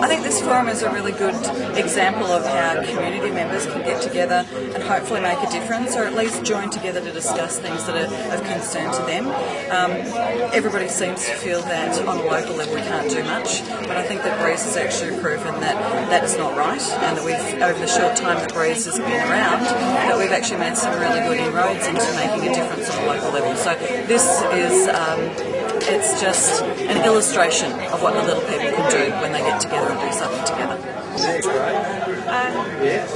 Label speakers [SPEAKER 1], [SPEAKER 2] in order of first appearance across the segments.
[SPEAKER 1] I think this forum is a really good example of how community members can get together and hopefully make a difference, or at least join together to discuss things that are of concern to them. Everybody seems to feel that on a local level we can't do much, but I think that BREAZE has actually proven that that's not right, and that we've, over the short time that BREAZE has been around, that we've actually made some really good inroads into making a difference on a local level. So this is it's just an illustration of what the little people can do when they get together and do something together.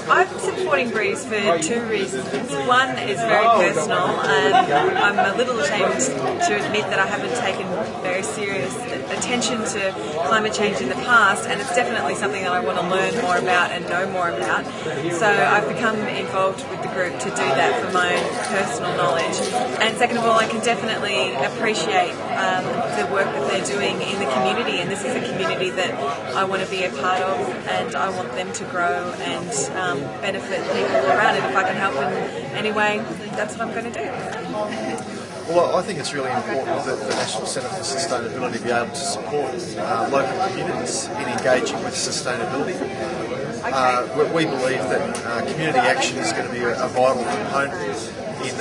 [SPEAKER 2] I'm supporting BREAZE for two reasons. One is very personal, and I'm a little ashamed to admit that I haven't taken very serious attention to climate change in the past, and it's definitely something that I want to learn more about and know more about. So I've become involved with the group to do that for my own personal knowledge. And second of all, I can definitely appreciate the work that they're doing in the community, and this is a community that I want to be a part of, and I want them to grow and benefit people around it. If I can help in any way, that's what I'm going to do.
[SPEAKER 3] Well, I think it's really important that the National Centre for Sustainability be able to support local communities in engaging with sustainability. We believe that community action is going to be a vital component in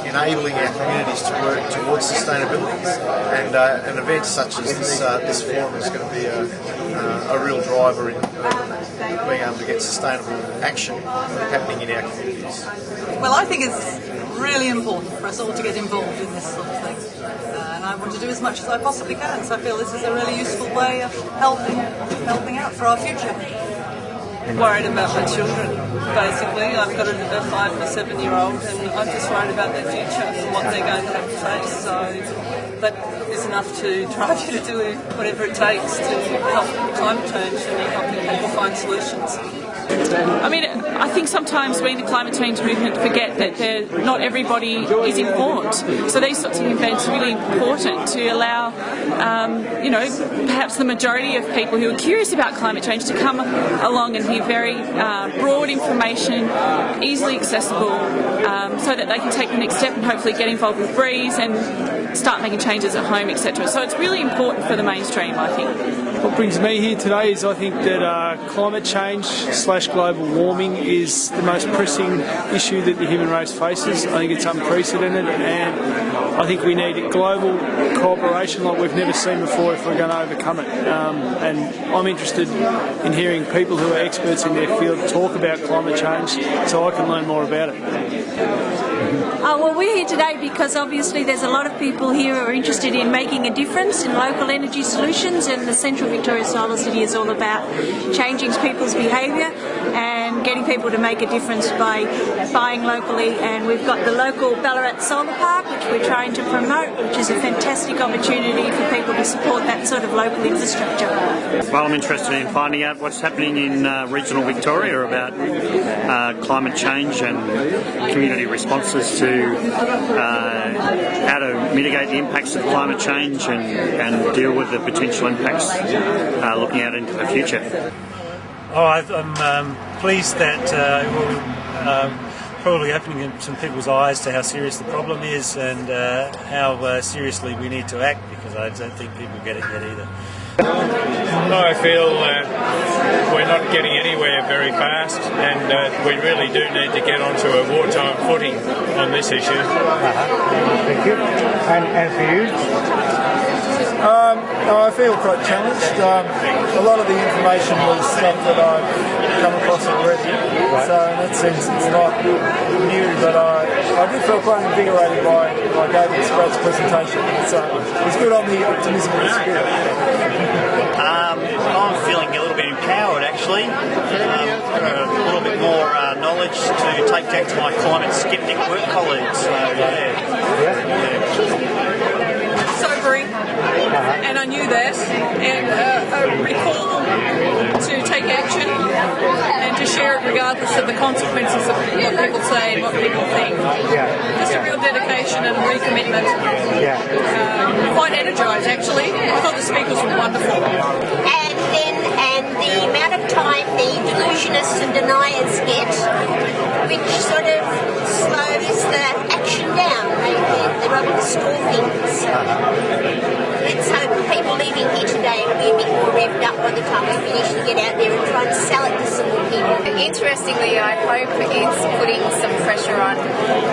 [SPEAKER 3] enabling our communities to work towards sustainability, and an event such as this forum is going to be a real driver in being able to get sustainable action happening in our communities.
[SPEAKER 4] Well, I think it's really important for us all to get involved in this sort of thing, and I want to do as much as I possibly can, so I feel this is a really useful way of helping out for our future. Worried about my children, basically. I've got a 5 and a 7-year-old, and I'm just worried about their future and what they're going to have to face. So that is enough to drive you to do whatever it takes to help climate change and helping people find solutions.
[SPEAKER 5] I mean, I think sometimes we in the climate change movement forget that not everybody is informed. So these sorts of events are really important to allow, perhaps the majority of people who are curious about climate change to come along and hear very broad information, easily accessible, so that they can take the next step and hopefully get involved with BREAZE and start making changes at home, etc. So it's really important for the mainstream, I think.
[SPEAKER 6] What brings me here today is I think that climate change / global warming is the most pressing issue that the human race faces. I think it's unprecedented, and I think we need global cooperation like we've never seen before if we're going to overcome it. And I'm interested in hearing people who are experts in their field talk about climate change so I can learn more about it.
[SPEAKER 7] Well, we're here today because obviously there's a lot of people here who are interested in making a difference in local energy solutions, and the Central Victoria Solar City is all about changing people's behaviour and getting people to make a difference by buying locally. And we've got the local Ballarat Solar Park, which we're trying to promote, which is a fantastic opportunity for people to support that sort of local infrastructure.
[SPEAKER 8] Well, I'm interested in finding out what's happening in regional Victoria about climate change and community responses to how to mitigate the impacts of climate change and deal with the potential impacts looking out into the future.
[SPEAKER 9] I'm pleased that we're probably opening some people's eyes to how serious the problem is and how seriously we need to act, because I don't think people get it yet either.
[SPEAKER 10] I feel we're not getting anywhere very fast, and we really do need to get onto a wartime footing on this issue.
[SPEAKER 11] Thank you. And for you?
[SPEAKER 12] I feel quite challenged. A lot of the information was stuff that I've come across already, so in that sense it's not new, but I did feel quite invigorated by David's great presentation. So it's good on the optimism and the spirit.
[SPEAKER 8] I'm feeling a little bit empowered, actually. A little bit more knowledge to take back to my climate skeptic work colleagues. So,
[SPEAKER 4] Sobering, and I knew that, and a recall to take action and to share it regardless of the consequences of what people say and what people think. Just a real dedication and recommitment. Quite energised, actually. I thought the speakers were wonderful.
[SPEAKER 13] And the amount of time the delusionists and deniers get, which sort of slows the action down. They're able to store things. Let's hope people leaving here today will be a bit more revved up by the time we finish to get out there and try and sell it to some more people.
[SPEAKER 14] Interestingly, I hope it's putting some pressure on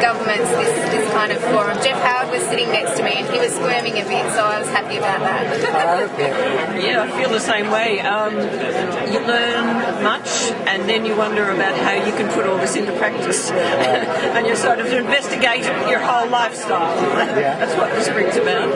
[SPEAKER 14] governments, this kind of forum. Jeff Howard was sitting next to me and he was squirming a bit, so I was happy about that.
[SPEAKER 15] Yeah, I feel the same way. You learn much and then you wonder about how you can put all this into practice. And you sort of investigate your whole lifestyle. That's what this brings about.